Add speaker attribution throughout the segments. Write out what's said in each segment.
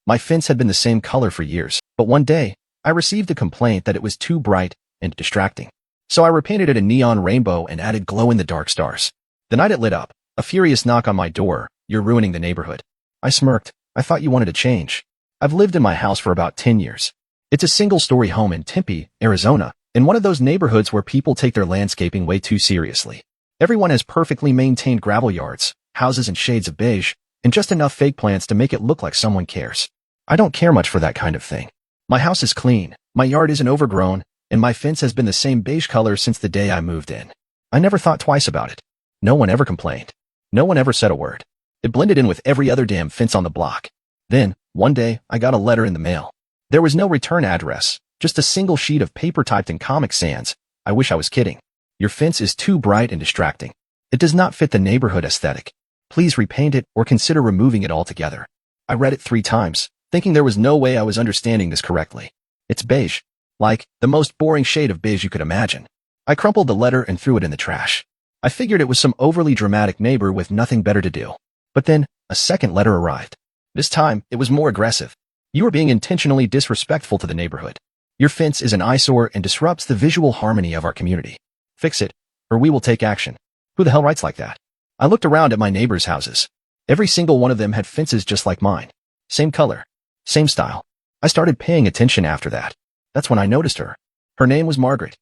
Speaker 1: My fence had been the same color for years, but one day, I received a complaint that it was too bright and distracting. So I repainted it a neon rainbow and added glow-in-the-dark stars. The night it lit up, a furious knock on my door. "You're ruining the neighborhood." I smirked. "I thought you wanted to change." I've lived in my house for about 10 years. It's a single-story home in Tempe, Arizona, in one of those neighborhoods where people take their landscaping way too seriously. Everyone has perfectly maintained gravel yards, houses in shades of beige, and just enough fake plants to make it look like someone cares. I don't care much for that kind of thing. My house is clean, my yard isn't overgrown, and my fence has been the same beige color since the day I moved in. I never thought twice about it. No one ever complained. No one ever said a word. It blended in with every other damn fence on the block. Then, one day, I got a letter in the mail. There was no return address, just a single sheet of paper typed in Comic Sans. I wish I was kidding. "Your fence is too bright and distracting. It does not fit the neighborhood aesthetic. Please repaint it or consider removing it altogether." I read it 3 times, thinking there was no way I was understanding this correctly. It's beige. Like, the most boring shade of beige you could imagine. I crumpled the letter and threw it in the trash. I figured it was some overly dramatic neighbor with nothing better to do. But then, a second letter arrived. This time, it was more aggressive. "You are being intentionally disrespectful to the neighborhood. Your fence is an eyesore and disrupts the visual harmony of our community. Fix it, or we will take action." Who the hell writes like that? I looked around at my neighbors' houses. Every single one of them had fences just like mine. Same color. Same style. I started paying attention after that. That's when I noticed her. Her name was Margaret.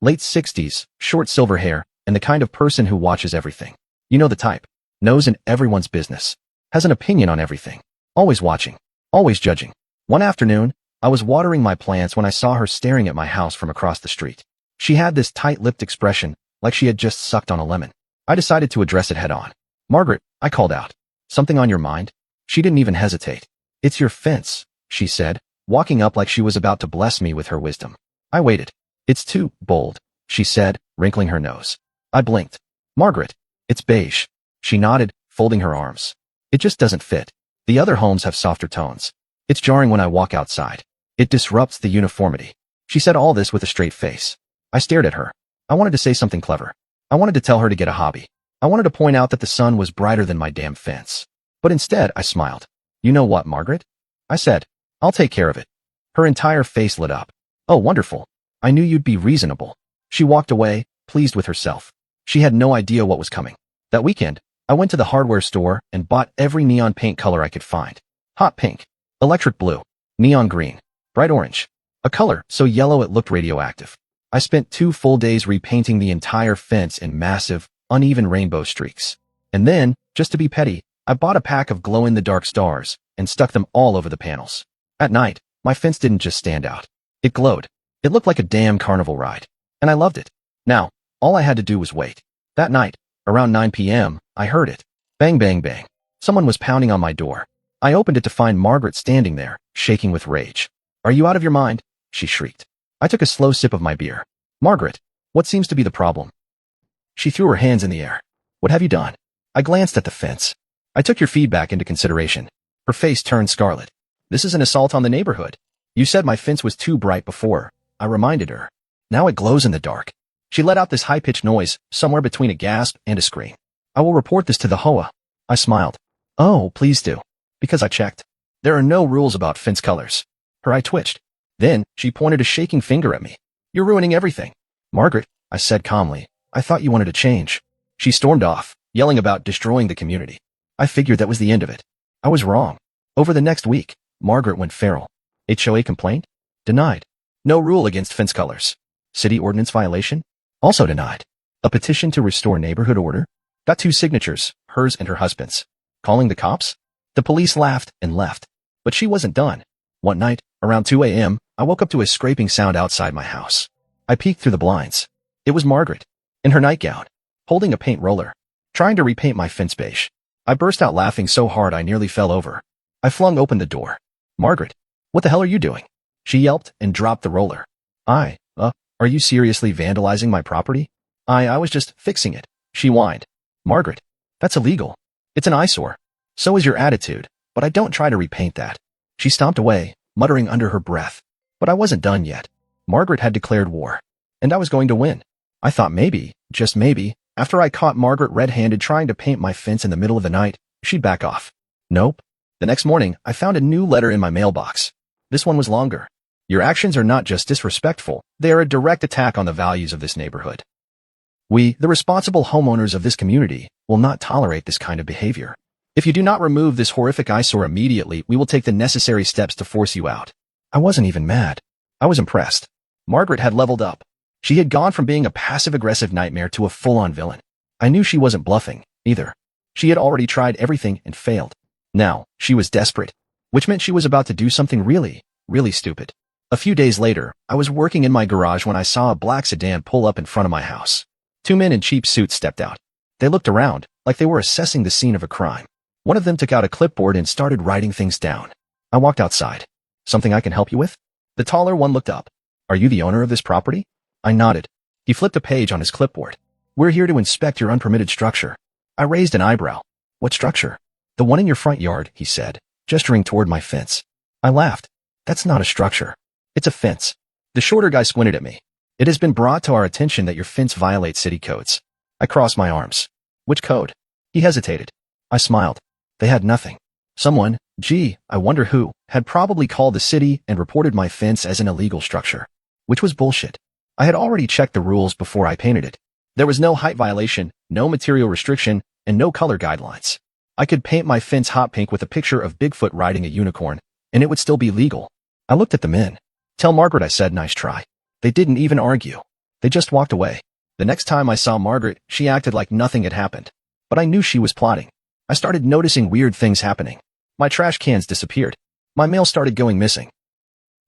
Speaker 1: Late 60s, short silver hair, and the kind of person who watches everything. You know the type. Knows in everyone's business. Has an opinion on everything. Always watching. Always judging. One afternoon, I was watering my plants when I saw her staring at my house from across the street. She had this tight-lipped expression, like she had just sucked on a lemon. I decided to address it head-on. "Margaret," I called out. "Something on your mind?" She didn't even hesitate. "It's your fence," she said, walking up like she was about to bless me with her wisdom. I waited. "It's too bold," she said, wrinkling her nose. I blinked. "Margaret, it's beige." She nodded, folding her arms. "It just doesn't fit. The other homes have softer tones. It's jarring when I walk outside. It disrupts the uniformity." She said all this with a straight face. I stared at her. I wanted to say something clever. I wanted to tell her to get a hobby. I wanted to point out that the sun was brighter than my damn fence. But instead, I smiled. "You know what, Margaret?" I said. "I'll take care of it." Her entire face lit up. "Oh, wonderful. I knew you'd be reasonable." She walked away, pleased with herself. She had no idea what was coming. That weekend, I went to the hardware store and bought every neon paint color I could find. Hot pink, electric blue, neon green, bright orange. A color so yellow it looked radioactive. I spent 2 full days repainting the entire fence in massive, uneven rainbow streaks. And then, just to be petty, I bought a pack of glow-in-the-dark stars and stuck them all over the panels. At night, my fence didn't just stand out. It glowed. It looked like a damn carnival ride. And I loved it. Now, all I had to do was wait. That night, around 9 p.m., I heard it. Bang, bang, bang. Someone was pounding on my door. I opened it to find Margaret standing there, shaking with rage. "Are you out of your mind?" she shrieked. I took a slow sip of my beer. "Margaret, what seems to be the problem?" She threw her hands in the air. "What have you done?" I glanced at the fence. "I took your feedback into consideration." Her face turned scarlet. "This is an assault on the neighborhood. You said my fence was too bright before," I reminded her. "Now it glows in the dark." She let out this high-pitched noise, somewhere between a gasp and a scream. "I will report this to the HOA." I smiled. "Oh, please do." Because I checked. There are no rules about fence colors. Her eye twitched. Then, she pointed a shaking finger at me. "You're ruining everything." "Margaret," I said calmly, "I thought you wanted to change." She stormed off, yelling about destroying the community. I figured that was the end of it. I was wrong. Over the next week, Margaret went feral. HOA complaint? Denied. No rule against fence colors. City ordinance violation? Also denied. A petition to restore neighborhood order? Got 2 signatures, hers and her husband's. Calling the cops? The police laughed and left. But she wasn't done. One night, around 2 a.m., I woke up to a scraping sound outside my house. I peeked through the blinds. It was Margaret, in her nightgown, holding a paint roller, trying to repaint my fence beige. I burst out laughing so hard I nearly fell over. I flung open the door. "Margaret, what the hell are you doing?" She yelped and dropped the roller. Are you seriously vandalizing my property?" I was just fixing it," she whined. "Margaret, that's illegal. It's an eyesore. So is your attitude, but I don't try to repaint that." She stomped away, muttering under her breath. But I wasn't done yet. Margaret had declared war, and I was going to win. I thought maybe, just maybe, after I caught Margaret red-handed trying to paint my fence in the middle of the night, she'd back off. Nope. The next morning, I found a new letter in my mailbox. This one was longer. Your actions are not just disrespectful, they are a direct attack on the values of this neighborhood. We, the responsible homeowners of this community, will not tolerate this kind of behavior. If you do not remove this horrific eyesore immediately, we will take the necessary steps to force you out. I wasn't even mad. I was impressed. Margaret had leveled up. She had gone from being a passive-aggressive nightmare to a full-on villain. I knew she wasn't bluffing, either. She had already tried everything and failed. Now, she was desperate, which meant she was about to do something really, really stupid. A few days later, I was working in my garage when I saw a black sedan pull up in front of my house. Two men in cheap suits stepped out. They looked around, like they were assessing the scene of a crime. One of them took out a clipboard and started writing things down. I walked outside. Something I can help you with? The taller one looked up. Are you the owner of this property? I nodded. He flipped a page on his clipboard. We're here to inspect your unpermitted structure. I raised an eyebrow. What structure? The one in your front yard, he said, gesturing toward my fence. I laughed. That's not a structure. It's a fence. The shorter guy squinted at me. It has been brought to our attention that your fence violates city codes. I crossed my arms. Which code? He hesitated. I smiled. They had nothing. Someone, I wonder who, had probably called the city and reported my fence as an illegal structure. Which was bullshit. I had already checked the rules before I painted it. There was no height violation, no material restriction, and no color guidelines. I could paint my fence hot pink with a picture of Bigfoot riding a unicorn, and it would still be legal. I looked at the men. Tell Margaret I said nice try. They didn't even argue. They just walked away. The next time I saw Margaret, she acted like nothing had happened. But I knew she was plotting. I started noticing weird things happening. My trash cans disappeared. My mail started going missing.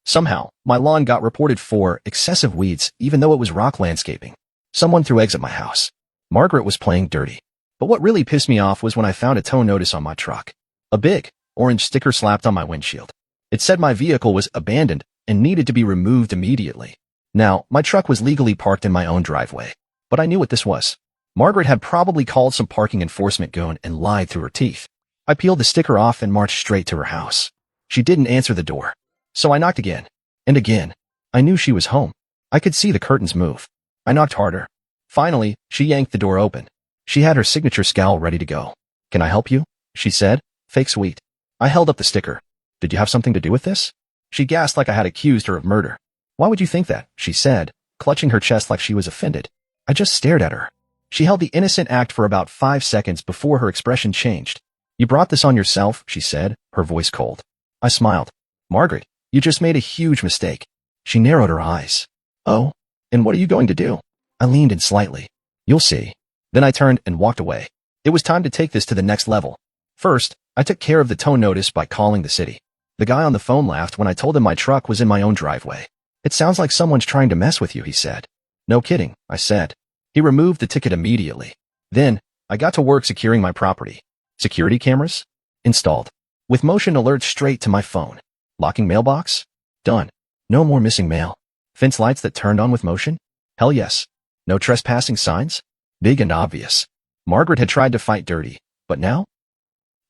Speaker 1: Somehow, my lawn got reported for excessive weeds, even though it was rock landscaping. Someone threw eggs at my house. Margaret was playing dirty. But what really pissed me off was when I found a tow notice on my truck. A big, orange sticker slapped on my windshield. It said my vehicle was abandoned and needed to be removed immediately. Now, my truck was legally parked in my own driveway. But I knew what this was. Margaret had probably called some parking enforcement goon and lied through her teeth. I peeled the sticker off and marched straight to her house. She didn't answer the door. So I knocked again. And again. I knew she was home. I could see the curtains move. I knocked harder. Finally, she yanked the door open. She had her signature scowl ready to go. Can I help you? She said, fake sweet. I held up the sticker. Did you have something to do with this? She gasped like I had accused her of murder. Why would you think that? She said, clutching her chest like she was offended. I just stared at her. She held the innocent act for about 5 seconds before her expression changed. You brought this on yourself, she said, her voice cold. I smiled. Margaret, you just made a huge mistake. She narrowed her eyes. Oh, and what are you going to do? I leaned in slightly. You'll see. Then I turned and walked away. It was time to take this to the next level. First, I took care of the tow notice by calling the city. The guy on the phone laughed when I told him my truck was in my own driveway. It sounds like someone's trying to mess with you, he said. No kidding, I said. He removed the ticket immediately. Then, I got to work securing my property. Security cameras? Installed. With motion alerts straight to my phone. Locking mailbox? Done. No more missing mail. Fence lights that turned on with motion? Hell yes. No trespassing signs? Big and obvious. Margaret had tried to fight dirty, but now?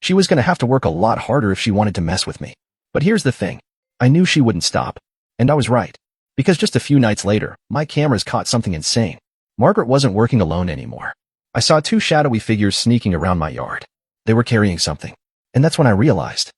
Speaker 1: She was going to have to work a lot harder if she wanted to mess with me. But here's the thing. I knew she wouldn't stop. And I was right. Because just a few nights later, my cameras caught something insane. Margaret wasn't working alone anymore. I saw 2 shadowy figures sneaking around my yard. They were carrying something. And that's when I realized.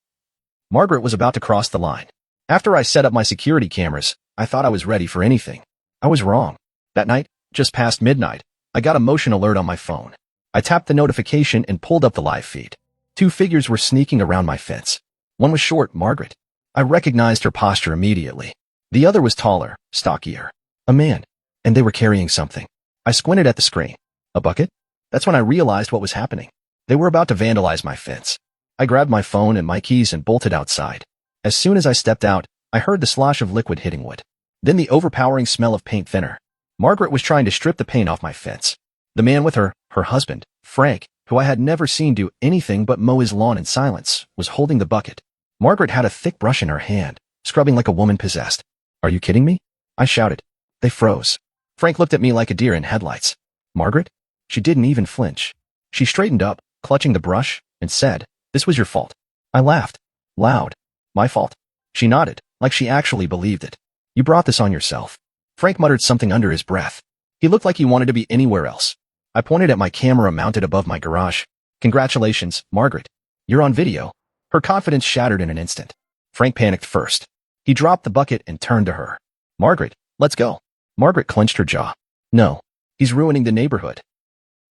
Speaker 1: Margaret was about to cross the line. After I set up my security cameras, I thought I was ready for anything. I was wrong. That night, just past midnight, I got a motion alert on my phone. I tapped the notification and pulled up the live feed. 2 figures were sneaking around my fence. One was short, Margaret. I recognized her posture immediately. The other was taller, stockier. A man. And they were carrying something. I squinted at the screen. A bucket? That's when I realized what was happening. They were about to vandalize my fence. I grabbed my phone and my keys and bolted outside. As soon as I stepped out, I heard the slosh of liquid hitting wood. Then the overpowering smell of paint thinner. Margaret was trying to strip the paint off my fence. The man with her husband, Frank, who I had never seen do anything but mow his lawn in silence, was holding the bucket. Margaret had a thick brush in her hand, scrubbing like a woman possessed. Are you kidding me? I shouted. They froze. Frank looked at me like a deer in headlights. Margaret? She didn't even flinch. She straightened up, clutching the brush, and said, This was your fault. I laughed. Loud. My fault. She nodded, like she actually believed it. You brought this on yourself. Frank muttered something under his breath. He looked like he wanted to be anywhere else. I pointed at my camera mounted above my garage. Congratulations, Margaret. You're on video. Her confidence shattered in an instant. Frank panicked first. He dropped the bucket and turned to her. Margaret, let's go. Margaret clenched her jaw. No. He's ruining the neighborhood.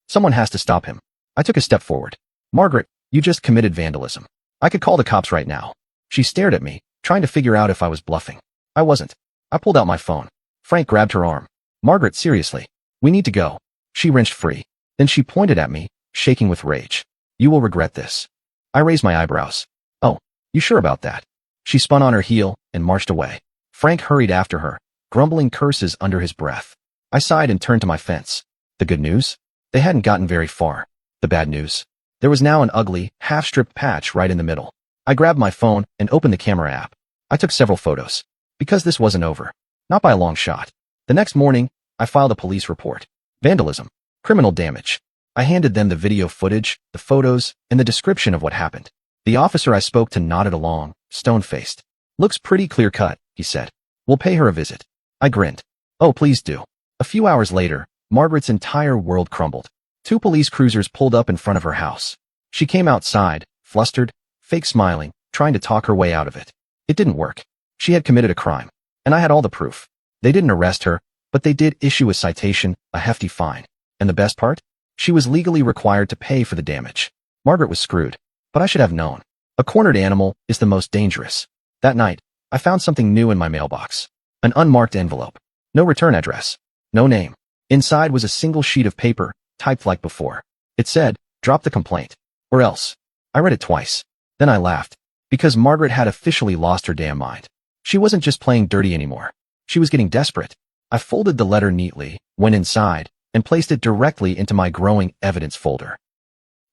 Speaker 1: Someone has to stop him. I took a step forward. Margaret, you just committed vandalism. I could call the cops right now. She stared at me, trying to figure out if I was bluffing. I wasn't. I pulled out my phone. Frank grabbed her arm. Margaret, seriously. We need to go. She wrenched free. Then she pointed at me, shaking with rage. You will regret this. I raised my eyebrows. Oh, you sure about that? She spun on her heel and marched away. Frank hurried after her, grumbling curses under his breath. I sighed and turned to my fence. The good news? They hadn't gotten very far. The bad news? There was now an ugly, half-stripped patch right in the middle. I grabbed my phone and opened the camera app. I took several photos. Because this wasn't over. Not by a long shot. The next morning, I filed a police report. Vandalism. Criminal damage. I handed them the video footage, the photos, and the description of what happened. The officer I spoke to nodded along, stone-faced. Looks pretty clear-cut, he said. We'll pay her a visit. I grinned. Oh, please do. A few hours later, Margaret's entire world crumbled. 2 police cruisers pulled up in front of her house. She came outside, flustered, fake smiling, trying to talk her way out of it. It didn't work. She had committed a crime. And I had all the proof. They didn't arrest her, but they did issue a citation, a hefty fine. And the best part? She was legally required to pay for the damage. Margaret was screwed. But I should have known. A cornered animal is the most dangerous. That night, I found something new in my mailbox. An unmarked envelope. No return address. No name. Inside was a single sheet of paper, typed like before. It said, drop the complaint. Or else. I read it twice. Then I laughed. Because Margaret had officially lost her damn mind. She wasn't just playing dirty anymore. She was getting desperate. I folded the letter neatly, went inside, and placed it directly into my growing evidence folder.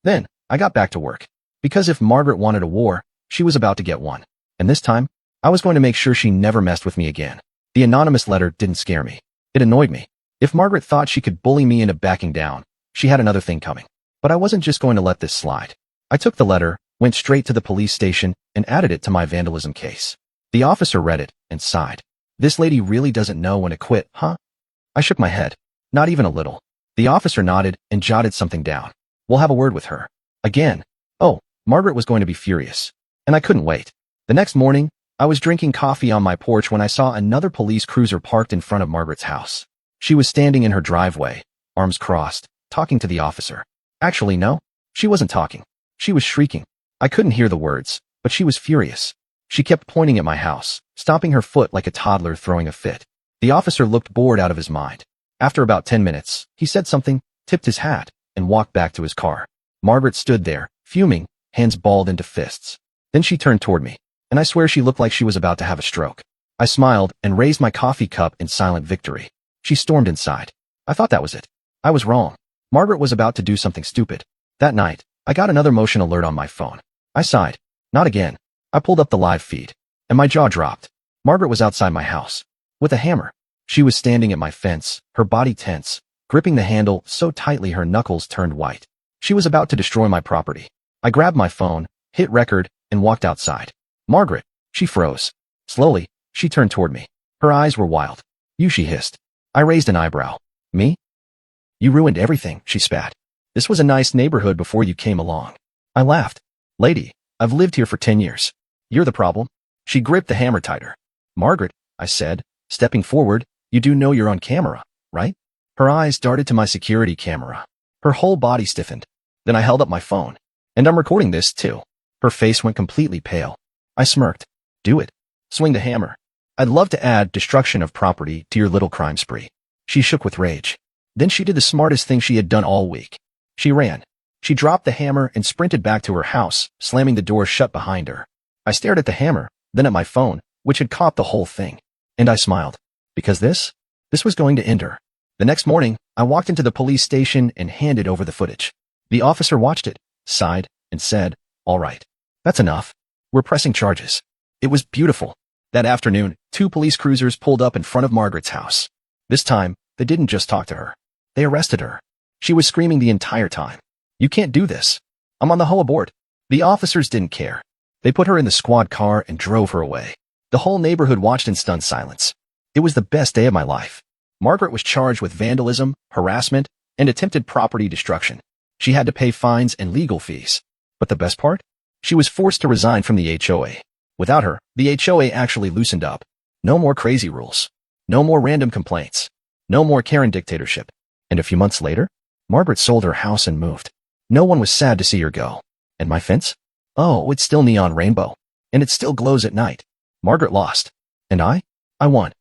Speaker 1: Then, I got back to work. Because if Margaret wanted a war, she was about to get one. And this time, I was going to make sure she never messed with me again. The anonymous letter didn't scare me. It annoyed me. If Margaret thought she could bully me into backing down, she had another thing coming. But I wasn't just going to let this slide. I took the letter, went straight to the police station, and added it to my vandalism case. The officer read it and sighed. This lady really doesn't know when to quit, huh? I shook my head. Not even a little. The officer nodded and jotted something down. We'll have a word with her. Again. Oh, Margaret was going to be furious. And I couldn't wait. The next morning, I was drinking coffee on my porch when I saw another police cruiser parked in front of Margaret's house. She was standing in her driveway, arms crossed, talking to the officer. Actually, no. She wasn't talking. She was shrieking. I couldn't hear the words, but she was furious. She kept pointing at my house, stomping her foot like a toddler throwing a fit. The officer looked bored out of his mind. After about 10 minutes, he said something, tipped his hat, and walked back to his car. Margaret stood there, fuming, hands balled into fists. Then she turned toward me, and I swear she looked like she was about to have a stroke. I smiled and raised my coffee cup in silent victory. She stormed inside. I thought that was it. I was wrong. Margaret was about to do something stupid. That night, I got another motion alert on my phone. I sighed. Not again. I pulled up the live feed, and my jaw dropped. Margaret was outside my house, with a hammer. She was standing at my fence, her body tense, gripping the handle so tightly her knuckles turned white. She was about to destroy my property. I grabbed my phone, hit record, and walked outside. Margaret. She froze. Slowly, she turned toward me. Her eyes were wild. You, she hissed. I raised an eyebrow. Me? You ruined everything, she spat. This was a nice neighborhood before you came along. I laughed. Lady, I've lived here for 10 years. You're the problem. She gripped the hammer tighter. Margaret, I said, stepping forward, you do know you're on camera, right? Her eyes darted to my security camera. Her whole body stiffened. Then I held up my phone. And I'm recording this, too. Her face went completely pale. I smirked. Do it. Swing the hammer. I'd love to add destruction of property to your little crime spree. She shook with rage. Then she did the smartest thing she had done all week. She ran. She dropped the hammer and sprinted back to her house, slamming the door shut behind her. I stared at the hammer, then at my phone, which had caught the whole thing. And I smiled. Because this was going to end her. The next morning, I walked into the police station and handed over the footage. The officer watched it, sighed, and said, all right. That's enough. We're pressing charges. It was beautiful. That afternoon, 2 police cruisers pulled up in front of Margaret's house. This time, they didn't just talk to her. They arrested her. She was screaming the entire time. You can't do this. I'm on the whole aboard. The officers didn't care. They put her in the squad car and drove her away. The whole neighborhood watched in stunned silence. It was the best day of my life. Margaret was charged with vandalism, harassment, and attempted property destruction. She had to pay fines and legal fees. But the best part? She was forced to resign from the HOA. Without her, the HOA actually loosened up. No more crazy rules. No more random complaints. No more Karen dictatorship. And a few months later, Margaret sold her house and moved. No one was sad to see her go. And my fence? Oh, it's still neon rainbow. And it still glows at night. Margaret lost. And I won.